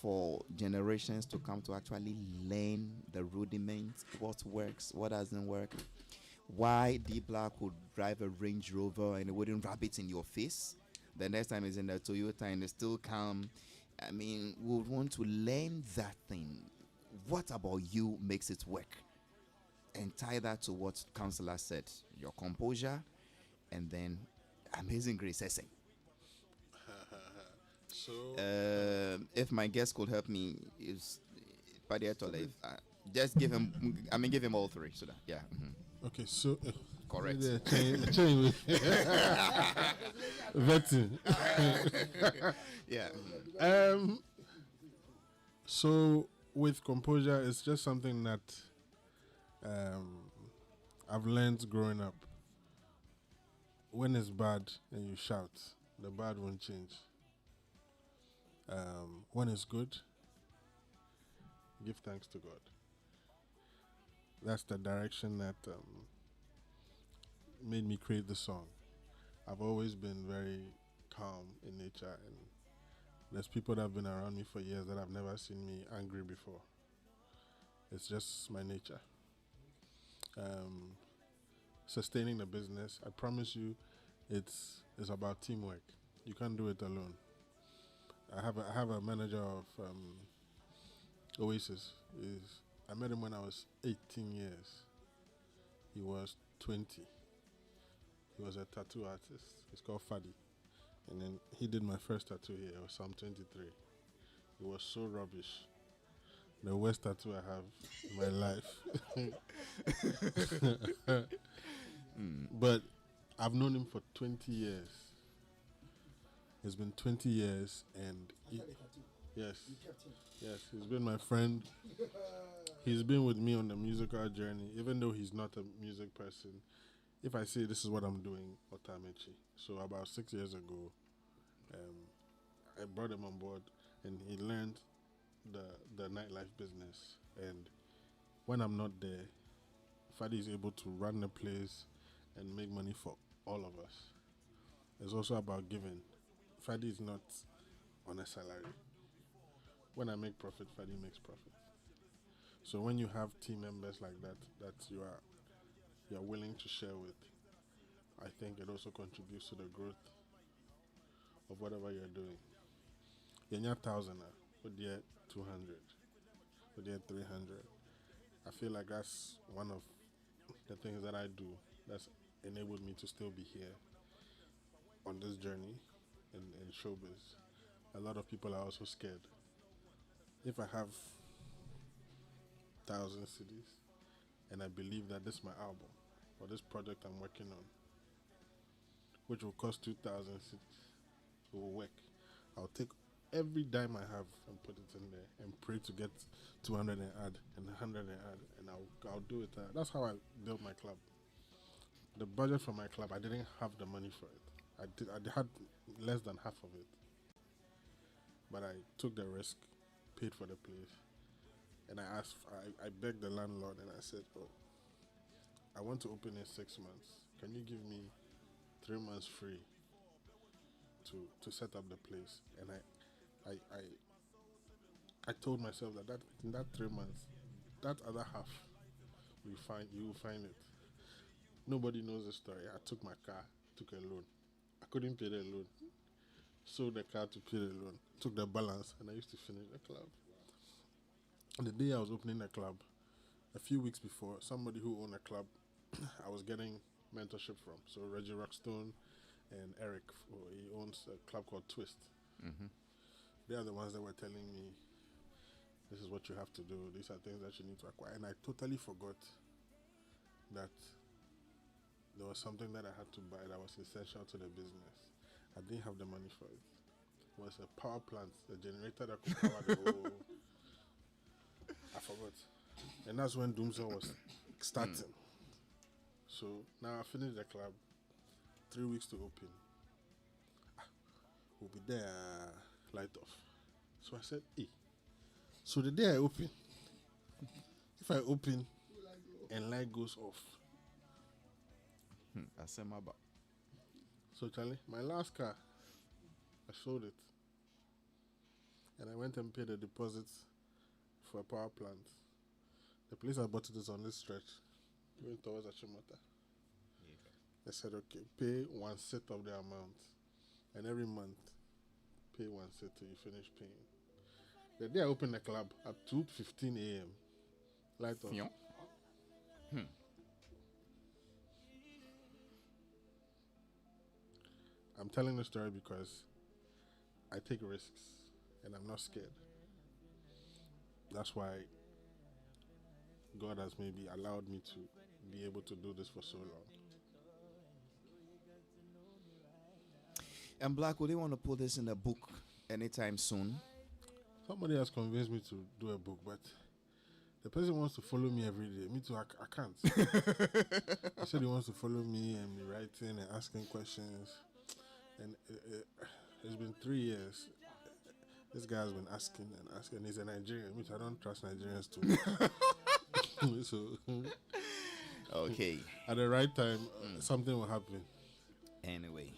for generations to come to actually learn the rudiments, what works, what doesn't work. Why D Black would drive a Range Rover and it wouldn't rub it in your face. The next time he's in the Toyota and it's still calm. I mean, we would want to learn that thing. What about you makes it work? And tie that to what Counselor said. Your composure and then Amazing Grace essay. So, If my guest could help me, is just give him all three. So that, yeah. okay, so. Correct. Chain vetting. Yeah. So with composure, it's just something that I've learned growing up. When it's bad and you shout, the bad won't change. When it's good, give thanks to God. That's the direction that made me create the song. I've always been very calm in nature, and there's people that have been around me for years that have never seen me angry before. It's just my nature. Sustaining the business, I promise you, it's about teamwork. You can't do it alone. I have a manager of Oasis. I met him when I was 18 years. He was 20. He was a tattoo artist. He's called Fadi. And then he did my first tattoo here. I was 23. It was so rubbish. The worst tattoo I have in my life. But I've known him for 20 years. It's been 20 years, and yes, he's been my friend. He's been with me on the musical journey, even though he's not a music person. If I say this is what I'm doing, Otamenchi. So about 6 years ago, I brought him on board, and he learned the nightlife business. And when I'm not there, Fadi is able to run the place and make money for all of us. It's also about giving. Fadi is not on a salary. When I make profit, Fadi makes profit. So when you have team members like that you are willing to share with, I think it also contributes to the growth of whatever you're doing. You're not 1,000, but you're 200, but you're 300. I feel like that's one of the things that I do that's enabled me to still be here on this journey in showbiz. A lot of people are also scared. If I have 1,000 cities and I believe that this is my album or this project I'm working on, which will cost 2,000 cities, it will work. I'll take every dime I have and put it in there and pray to get 200 and add and 100 and add, and I'll do it. That's how I built my club. The budget for my club, I didn't have the money for it. I had less than half of it, but I took the risk, paid for the place, and I begged the landlord and I said, "Oh, I want to open in 6 months. Can you give me 3 months free to set up the place?" And I told myself that in that 3 months, that other half, you will find it. Nobody knows the story. I took my car, took a loan. I couldn't pay the loan. Sold the car to pay the loan. Took the balance, and I used to finish the club. And the day I was opening the club, a few weeks before, somebody who owned a club, I was getting mentorship from. So Reggie Rockstone and Eric, he owns a club called Twist. Mm-hmm. They are the ones that were telling me, this is what you have to do. These are things that you need to acquire. And I totally forgot that there was something that I had to buy that was essential to the business. I didn't have the money for it. It was a power plant, a generator that could power the whole. I forgot. And that's when Doomsday was starting. So now I finished the club. 3 weeks to open. We'll be there, light off. So I said, hey. So the day I open, if I open and light goes off. So Charlie, my last car, I sold it. And I went and paid the deposits for a power plant. The place I bought it is on this stretch, going towards Achimota. They said, okay, pay 1/6 of the amount. And every month, pay 1/6 till you finish paying. The day I opened the club at 2:15 a.m., light off. I'm telling the story because I take risks and I'm not scared. That's why God has maybe allowed me to be able to do this for so long. And Black, would you want to put this in a book anytime soon? Somebody has convinced me to do a book, but the person wants to follow me every day. Me too, I can't. He said he wants to follow me and be writing and asking questions. And it's been 3 years. This guy has been asking and asking. He's a Nigerian, which I don't trust Nigerians too. So, okay. At the right time, something will happen. Anyway.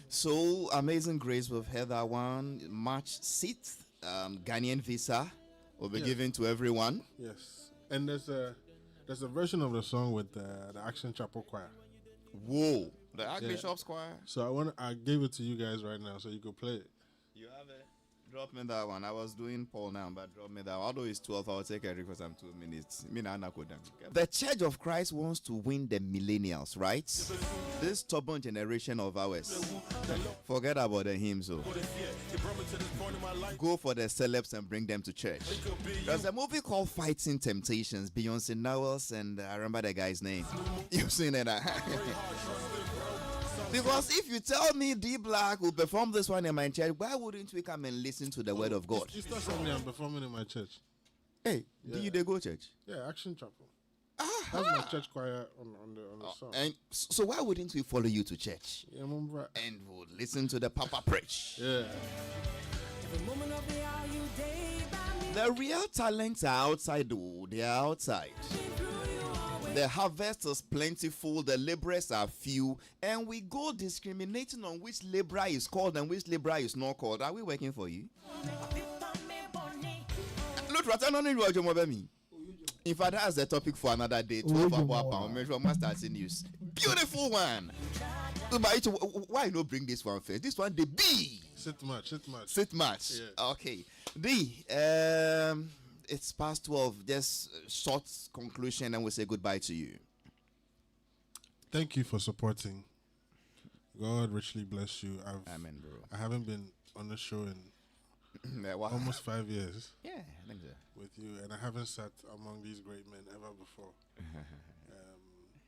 So, Amazing Grace, we've heard that one. March 6th, Ghanaian visa will be given to everyone. Yes. And there's a version of the song with the Action Chapel Choir. Whoa. The Archbishop's Choir. So I gave it to you guys right now so you could play it. You have it? Drop me that one. I was doing Paul now, but drop me that one. Although it's 12, I'll take it because I'm 2 minutes. The Church of Christ wants to win the millennials, right? This stubborn generation of ours. Forget about the hymns. Go for the celebs and bring them to church. There's a movie called Fighting Temptations, Beyonce Knowles, and I remember the guy's name. You've seen it. Because if you tell me D Black will perform this one in my church, why wouldn't we come and listen to the word of God? It's not something I'm performing in my church. Hey, do you they go church? Yeah, Action Chapel. That's my church choir on the song. And so why wouldn't we follow you to church? Yeah, remember. And we'll listen to the Papa preach. Yeah. The real talents are outside, though. They are outside. The harvest is plentiful, the laborers are few, and we go discriminating on which laborer is called and which laborer is not called. Are we working for you? Look, in fact, that's the topic for another day. 12 Master News. Beautiful one. Why not bring this one first? This one, the B. Sit match. Yeah. Okay. D. It's past 12. Just short conclusion and we'll say goodbye to you. Thank you for supporting. God richly bless you. Amen, bro. I haven't been on the show in almost 5 years. Yeah, I think so. With you, and I haven't sat among these great men ever before.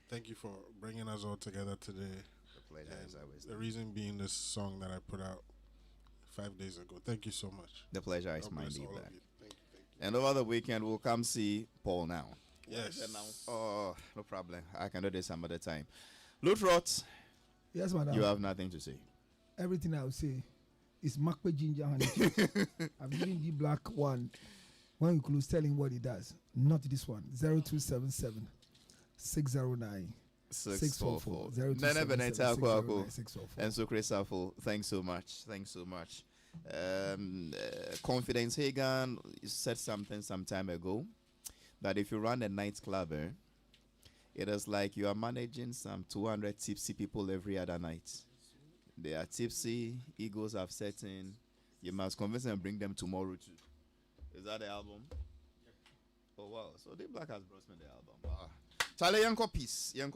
Thank you for bringing us all together today. The pleasure is always the reason being this song that I put out 5 days ago. Thank you so much. The pleasure is mine, Thank Black. you. Thank you. And over the weekend, we'll come see Paul now. Yes. Oh, no problem. I can do this some other time. Lutrot, Yes, madam. you have nothing to say. Everything I will say is Makwe Ginger Honey. I'm giving the Black one. When you close, tell him what he does. Not this one. 0277 609 644. Nana Beneta Kwako. 644. And so Chris Afo, thanks so much. Confidence Hagan said something some time ago that if you run a nightclub, it is like you are managing some 200 tipsy people every other night. They are tipsy, egos have set in. You must convince them and bring them tomorrow too. Is that the album? Oh wow! So the Black has brought me the album. Wow. Charlie, young copies, huh?